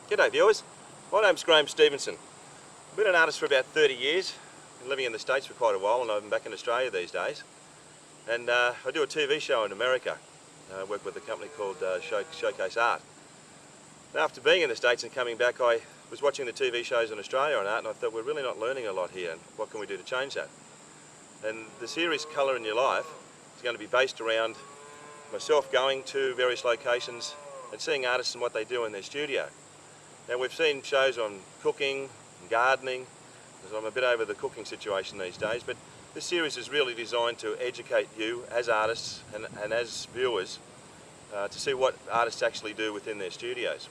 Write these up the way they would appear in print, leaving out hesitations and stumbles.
G'day viewers, my name's Graeme Stevenson. I've been an artist for about 30 years, been living in the States for quite a while, and I'm back in Australia these days. And I do a TV show in America. I work with a company called Showcase Art. Now, after being in the States and coming back, I was watching the TV shows in Australia on art, and I thought we're really not learning a lot here, and what can we do to change that? And the series Colour in Your Life is going to be based around myself going to various locations and seeing artists and what they do in their studio. Now, we've seen shows on cooking and gardening, because I'm a bit over the cooking situation these days, but this series is really designed to educate you as artists and as viewers to see what artists actually do within their studios.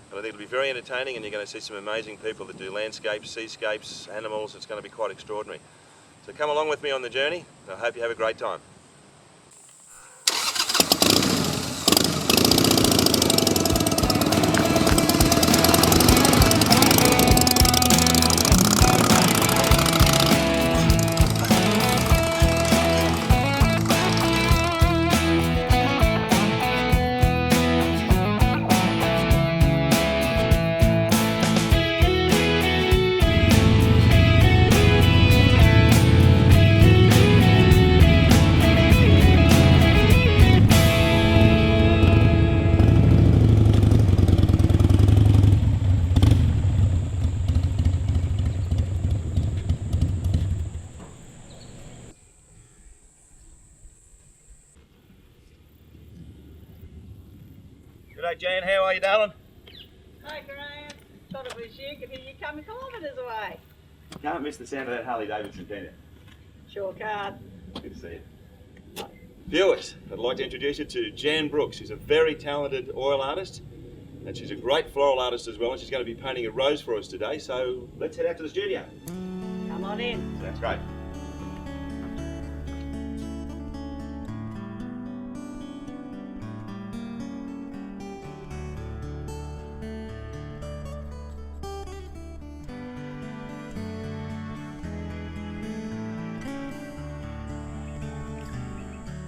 And I think it'll be very entertaining, and you're going to see some amazing people that do landscapes, seascapes, animals. It's going to be quite extraordinary. So come along with me on the journey. I hope you have a great time. G'day Jan, how are you, darling? Hi Graeme, thought it was you, could hear you coming kilometres away. Can't miss the sound of that Harley Davidson, can you? Sure can't. Good to see you. Viewers, I'd like to introduce you to Jan Brooks. She's a very talented oil artist, and she's a great floral artist as well, and she's going to be painting a rose for us today, so let's head out to the studio. Come on in. That's great.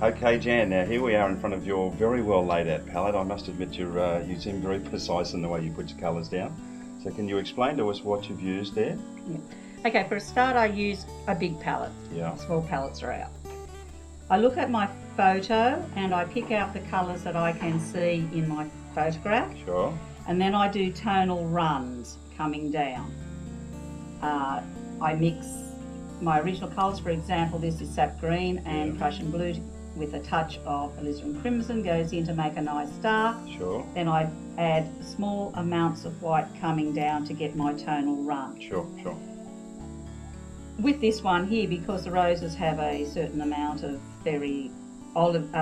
Okay, Jan, now here we are in front of your very well laid out palette. I must admit you seem very precise in the way you put your colours down. So can you explain to us what you've used there? Yeah. Okay, for a start I use a big palette. Yeah. Small palettes are out. I look at my photo and I pick out the colours that I can see in my photograph. Sure. And then I do tonal runs coming down. I mix my original colours, for example, this is sap green and Prussian blue with a touch of alizarin crimson goes in to make a nice dark. Sure. Then I add small amounts of white coming down to get my tonal run. Sure, sure. With this one here, because the roses have a certain amount of very olive,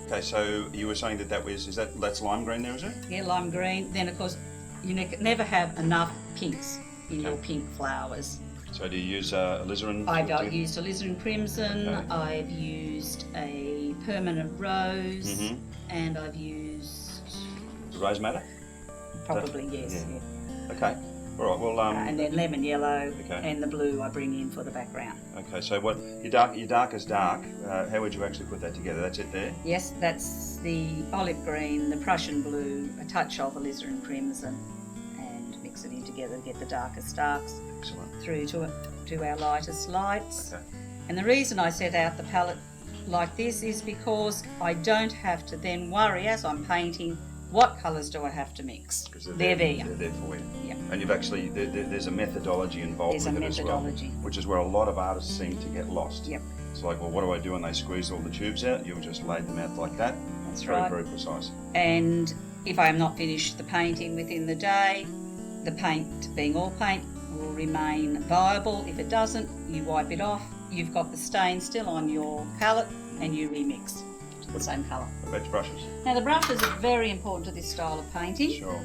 Okay, so you were saying that's lime green there, is it? Yeah, lime green. Then of course, you never have enough pinks in Okay. your pink flowers. So do you use alizarin? I've used alizarin crimson, Okay. I've used a permanent rose, and I've used... Does rose matter? Probably, yes. Yeah. Yeah. Okay. All right, well... and then lemon yellow, Okay. and the blue I bring in for the background. Okay, so what your darkest dark, how would you actually put that together? That's it there? Yes, that's the olive green, the Prussian blue, a touch of alizarin crimson, and mix it in together to get the darkest darks. Excellent. Through to our lightest lights. Okay. And the reason I set out the palette like this is because I don't have to then worry as I'm painting what colours do I have to mix. Because They're there. They're there for you. Yeah. And you've actually, there's a methodology involved There's with a it as well. methodology. Which is where a lot of artists seem to get lost. Yep. It's like, well, what do I do when they squeeze all the tubes out? You'll just lay them out like that. That's very, right. very precise. And if I am not finished the painting within the day, the paint, being oil paint, will remain viable. If it doesn't, you wipe it off. You've got the stain still on your palette and you remix to the same colour. What about your brushes? Now the brushes are very important to this style of painting. Sure.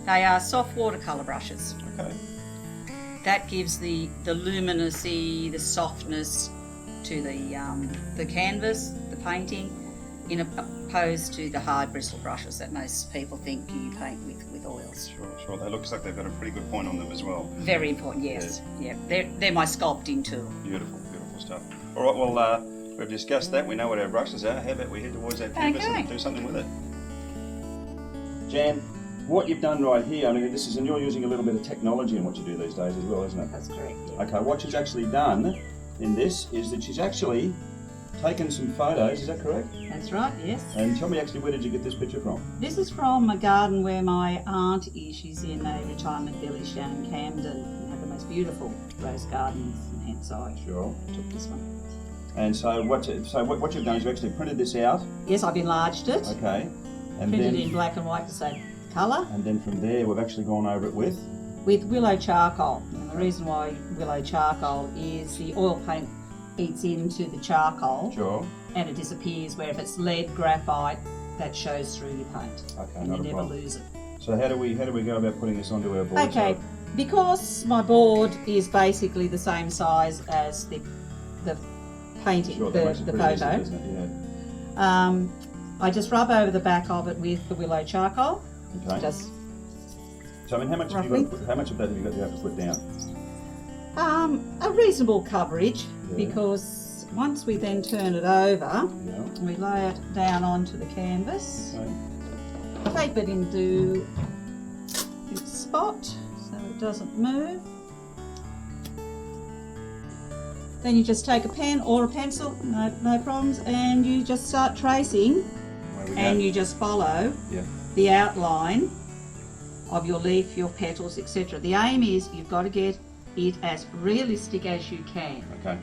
They are soft watercolour brushes. Okay. That gives the luminousy, the softness to the canvas, the painting, in opposed to the hard bristle brushes that most people think you paint with oils. Sure. They look like they've got a pretty good point on them as well. Very important, yes. Yeah. They're my sculpting tool. Beautiful stuff. All right, well, we've discussed that. We know what our brushes are. How about we head towards that canvas and do something with it? Jan, what you've done right here, I mean, and you're using a little bit of technology in what you do these days as well, isn't it? That's correct. Yeah. Okay, what she's actually done in this is that she's actually taken some photos, is that correct? That's right, yes. And tell me actually, where did you get this picture from? This is from a garden where my aunt is. She's in a retirement village down in Camden and have the most beautiful rose gardens, and hence I Sure. took this one. And so what you've done is you've actually printed this out. Yes, I've enlarged it. Okay. And Printed then, in black and white to save colour. And then from there we've actually gone over it with Willow charcoal. And the reason why willow charcoal is the oil paint eats into the charcoal. Sure. And it disappears, where if it's lead, graphite, that shows through your paint. Okay, and not you a never problem. lose it. So how do we go about putting this onto our board? Okay, So, because my board is basically the same size as the painting, sure, that makes it the pretty easy, photo. doesn't it? Yeah. I just rub over the back of it with the willow charcoal. Okay. Just So I mean, how much roughly. how much of that have you have to put down? A reasonable coverage, Yeah. because once we then turn it over, Yeah. we lay it down onto the canvas, Okay. tape it into its spot so it doesn't move. Then you just take a pen or a pencil, no problems, and you just start tracing, Where we and go? you just follow Yeah. the outline of your leaf, your petals, etc. The aim is you've got to get it as realistic as you can. Okay.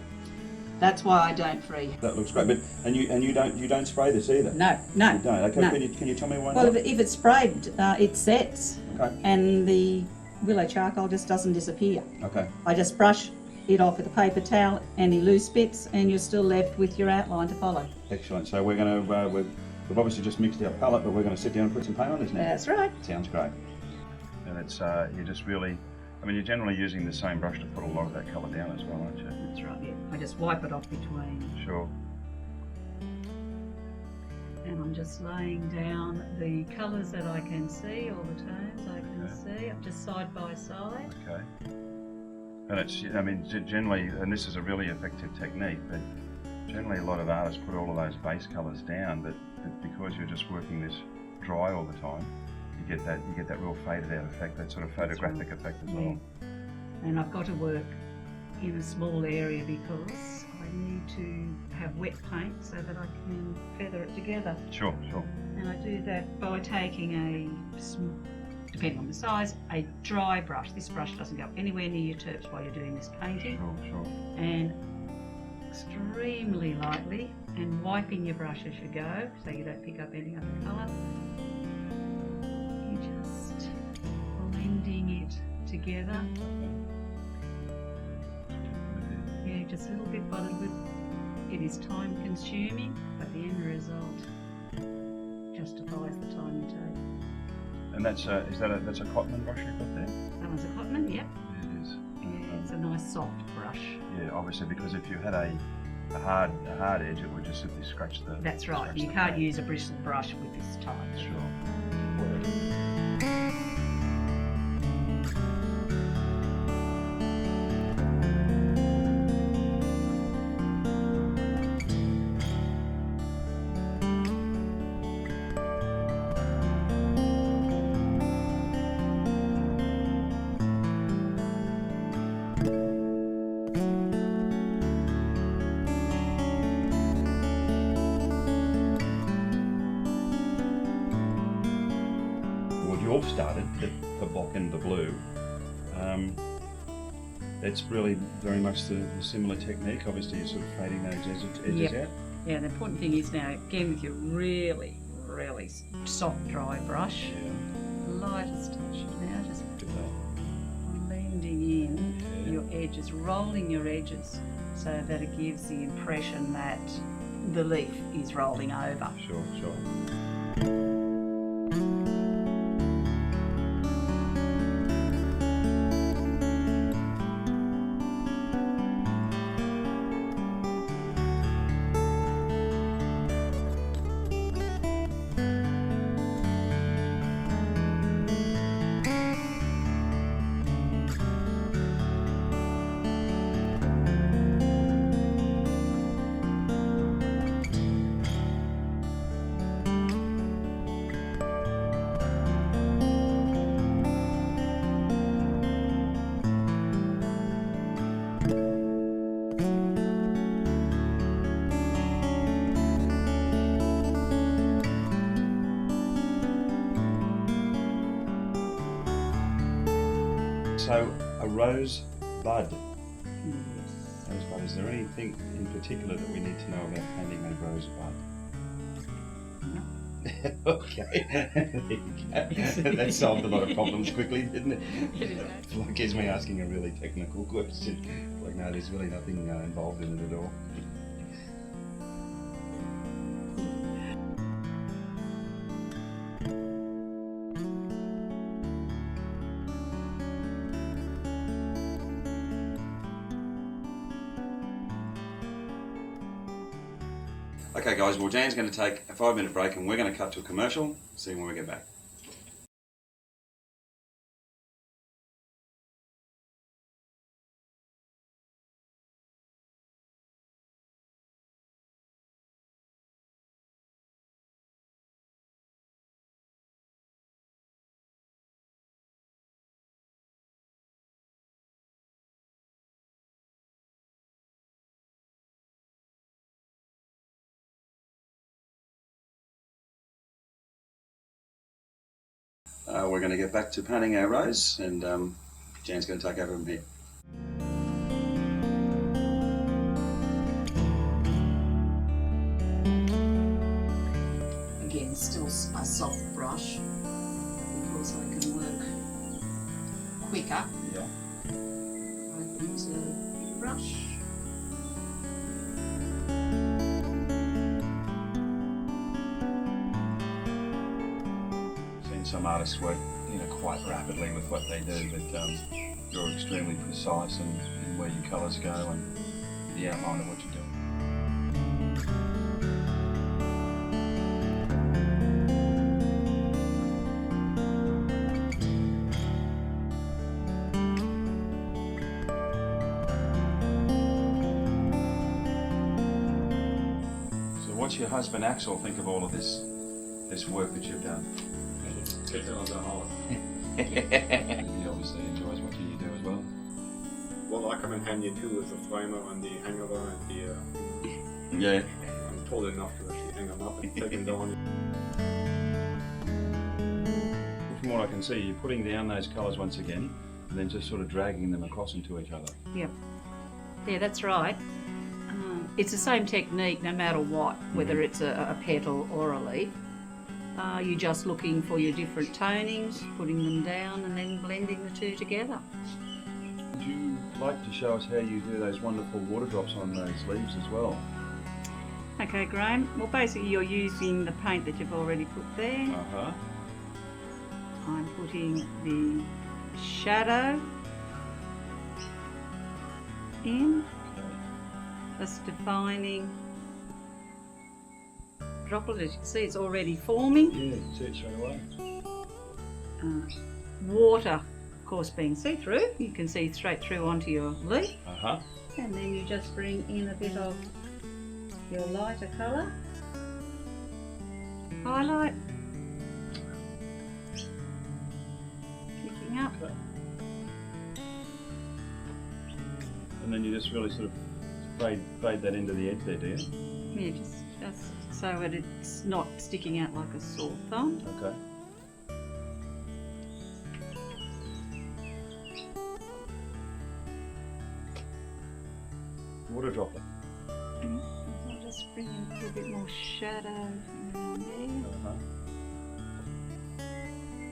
That's why I don't free. That looks great. But you don't spray this either. No, no. You don't. Okay. No. Can you tell me why Well, not? if it's sprayed, it sets, Okay. and the willow charcoal just doesn't disappear. Okay. I just brush it off with a paper towel, any loose bits, and you're still left with your outline to follow. Excellent. So we're going to we've obviously just mixed our palette, but we're going to sit down and put some paint on this now. That's right. Sounds great. And it's you're just really, I mean, you're generally using the same brush to put a lot of that colour down as well, aren't you? That's right, yeah. I just wipe it off between, Sure. and I'm just laying down the colours that I can see, all the tones I can see, I'm just side by side. Okay. And it's, I mean, generally, and this is a really effective technique, but generally a lot of artists put all of those base colours down, but because you're just working this dry all the time, you get that real faded out effect, that sort of photographic effect as well. And I've got to work in a small area because I need to have wet paint so that I can feather it together. Sure, sure. And I do that by taking depending on the size, a dry brush. This brush doesn't go anywhere near your terps while you're doing this painting. Sure, sure. And extremely lightly, and wiping your brush as you go so you don't pick up any other colour. You're just blending it together. Yeah, just a little bit by little bit. It is time consuming, but the end result justifies the time you take. And that's that's a Cotman brush you've got there? That one's a Cotman, yep. It is. Yeah, it's a nice soft brush. Yeah, obviously, because if you had a hard edge, it would just simply scratch the. That's right. scratch You the can't paint. use a bristle brush with this type. Sure. You've started the block and the blue. It's really very much the similar technique. Obviously, you're sort of fading those edges out. Yeah, the important thing is now, again with your really, really soft dry brush, lightest touch now, just blending in your edges, rolling your edges so that it gives the impression that the leaf is rolling over. Sure, sure. So, a rose bud. Yes. Rose bud. Is there anything in particular that we need to know about painting a rose bud? Okay, there you go. That solved a lot of problems quickly, didn't it? It's like it's me asking a really technical question. Like, no, there's really nothing involved in it at all. Okay guys, well Dan's going to take a 5-minute break and we're going to cut to a commercial, see when we get back. We're going to get back to painting our rose and Jan's going to take over from here. Again, still a soft brush because I can work quicker. Yeah. I can use a big brush. Some artists work, quite rapidly with what they do, but you're extremely precise in where your colours go and the outline of what you're doing. So what's your husband Axel think of all of this work that you've done? He obviously enjoys watching you do as well. Well, I come in handy too with the framer and the hanger and the. Yeah. I'm tall enough to actually hang them up and take them down. From what I can see, you're putting down those colours once again, and then just sort of dragging them across into each other. Yep. Yeah, that's right. It's the same technique no matter what, whether it's a petal or a leaf. You're just looking for your different tonings, putting them down and then blending the two together. Would you like to show us how you do those wonderful water drops on those leaves as well? Okay, Graeme. Well, basically you're using the paint that you've already put there. Uh-huh. I'm putting the shadow in, just defining droplet. As you can see, it's already forming. Yeah, see it straight away. Water, of course, being see-through, you can see straight through onto your leaf. Uh-huh. And then you just bring in a bit of your lighter colour. Highlight. Picking up. Okay. And then you just really sort of fade that into the edge there, do you? Yeah, just so that it's not sticking out like a sore thumb. Okay. Water droplet. I'll just bring in a little bit more shadow around there. Uh-huh.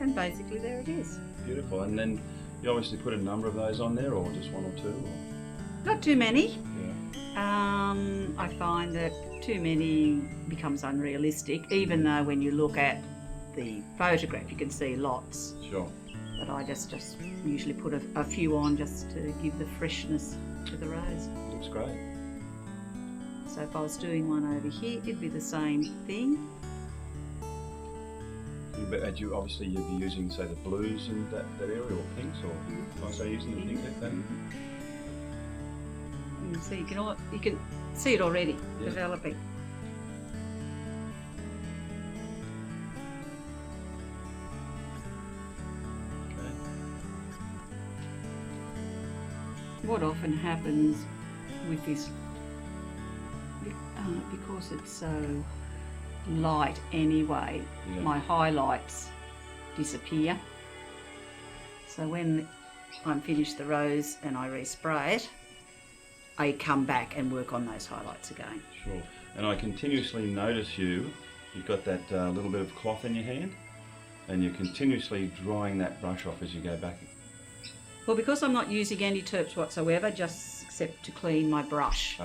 And basically there it is. Beautiful. And then you obviously put a number of those on there, or just one or two? Or? Not too many. Yeah. I find that too many becomes unrealistic, even though when you look at the photograph you can see lots. Sure. But I just usually put a few on just to give the freshness to the rose. Looks great. So if I was doing one over here, it'd be the same thing. Obviously you'd be using, say, the blues in that area, or pinks, or I say using the pink like that. You see, you can see it already developing. Okay. What often happens with this, because it's so light anyway, my highlights disappear. So when I'm finished the rows and I respray it, I come back and work on those highlights again. Sure. And I continuously notice you've got that little bit of cloth in your hand, and you're continuously drying that brush off as you go back. Well, because I'm not using any terps whatsoever, just except to clean my brush,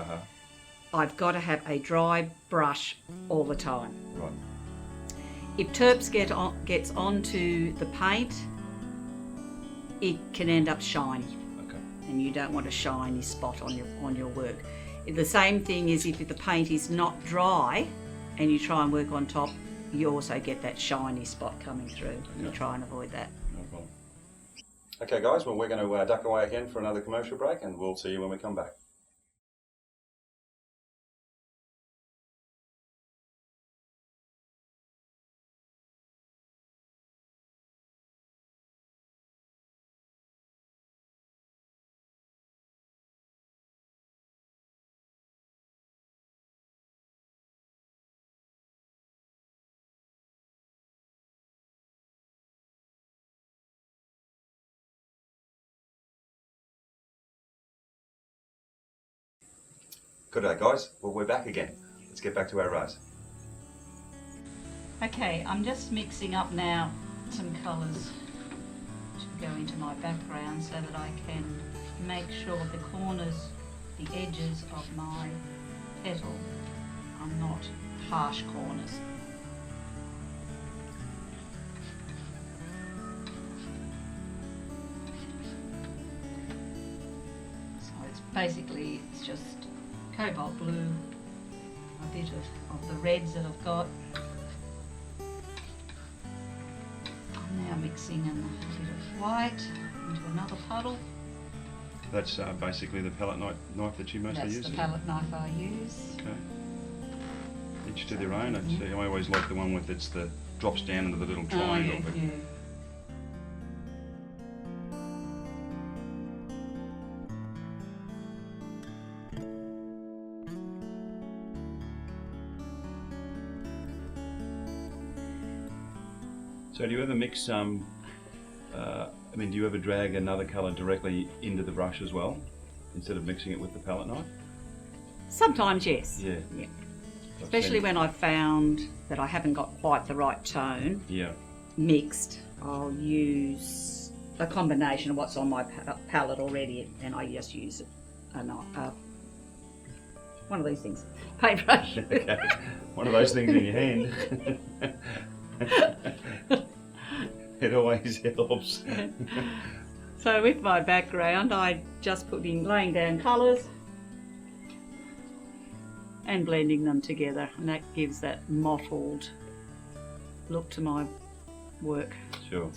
I've got to have a dry brush all the time. Right. If terps gets onto the paint, it can end up shiny. Okay. And you don't want a shiny spot on your work. The same thing is if the paint is not dry and you try and work on top, you also get that shiny spot coming through. You try and avoid that. No problem. Okay guys, well we're going to duck away again for another commercial break, and we'll see you when we come back. Good day guys, well we're back again. Let's get back to our rows. Okay, I'm just mixing up now some colours to go into my background so that I can make sure the corners, the edges of my petal are not harsh corners. So it's just cobalt blue, a bit of the reds that I've got. I'm now mixing in a bit of white into another puddle. That's basically the palette knife that you mostly use? That's the palette knife I use. Okay. Each to their own. I always like the one with the drops down into the little triangle. Oh, yeah. So do you ever mix do you ever drag another colour directly into the brush as well, instead of mixing it with the palette knife? Sometimes, yes. Yeah. Especially when I've found that I haven't got quite the right tone mixed, I'll use a combination of what's on my palette already, and I just use one of these things, paintbrush. Okay. One of those things in your hand. It always helps. So with my background, I just put in laying down colours and blending them together, and that gives that mottled look to my work. Sure.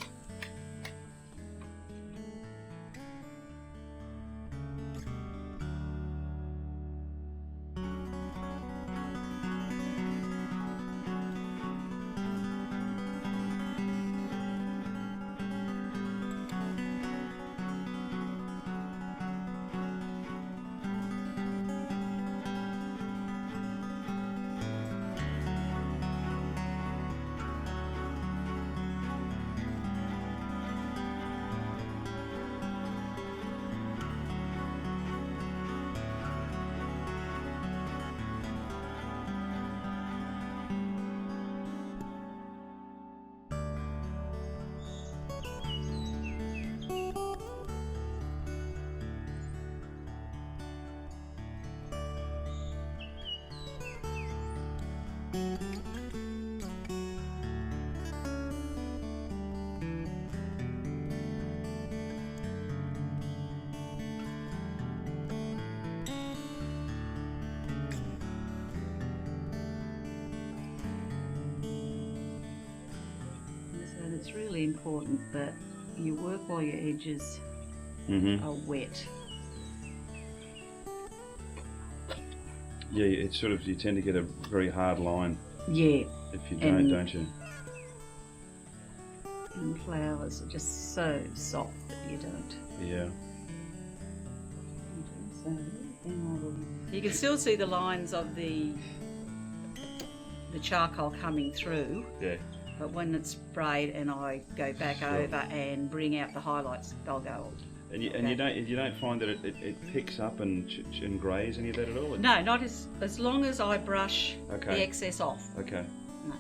It's really important that you work while your edges are wet. Yeah, it's sort of, you tend to get a very hard line. Yeah. If you don't you? And flowers are just so soft that you don't. Yeah. You can still see the lines of the charcoal coming through. Yeah. But when it's sprayed and I go back over and bring out the highlights, they'll go And you don't find that it picks up and greys any of that at all? No, not as long as I brush Okay. the excess off. Okay. No.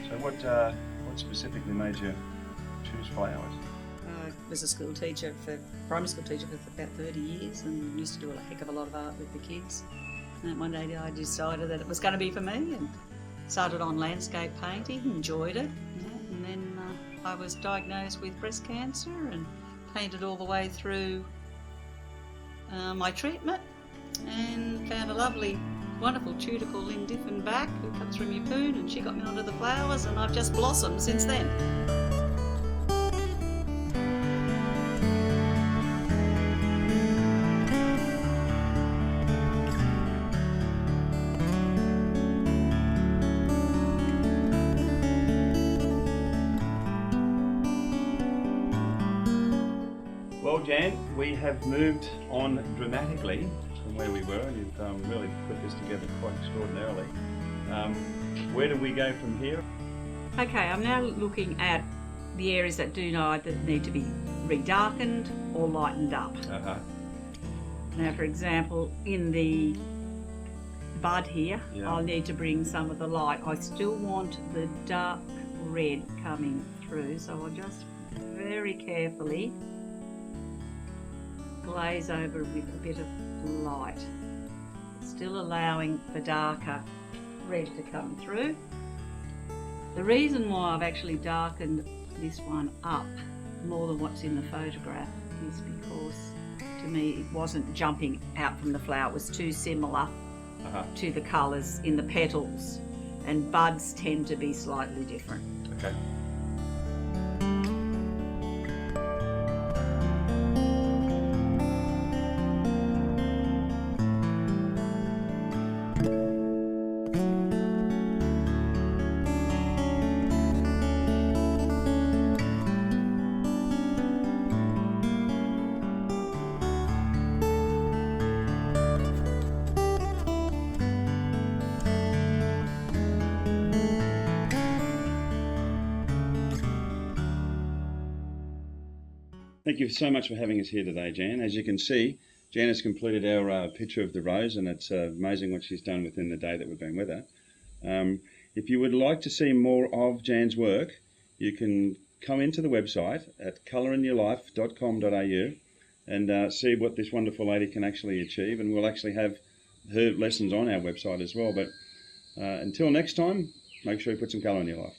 So what specifically made you choose flowers? I was a primary school teacher for about 30 years and used to do a heck of a lot of art with the kids. And one day I decided that it was going to be for me and started on landscape painting, enjoyed it. Yeah, and then I was diagnosed with breast cancer and painted all the way through my treatment and found a lovely, wonderful tutor called Lynn Diffin back who comes from Yeppoon, and she got me onto the flowers and I've just blossomed since then. Well, Jan, we have moved on dramatically from where we were. You've really put this together quite extraordinarily. Where do we go from here? Okay, I'm now looking at the areas that do either need to be redarkened or lightened up. Now, for example, in the bud here, Yeah. I'll need to bring some of the light. I still want the dark red coming through, so I'll just very carefully glaze over with a bit of light, still allowing the darker red to come through. The reason why I've actually darkened this one up more than what's in the photograph is because to me it wasn't jumping out from the flower. It was too similar to the colours in the petals, and buds tend to be slightly different. Okay. Thank you so much for having us here today, Jan. As you can see, Jan has completed our picture of the rose, and it's amazing what she's done within the day that we've been with her. If you would like to see more of Jan's work, you can come into the website at colorinyourlife.com.au and see what this wonderful lady can actually achieve, and we'll actually have her lessons on our website as well. But until next time, make sure you put some colour in your life.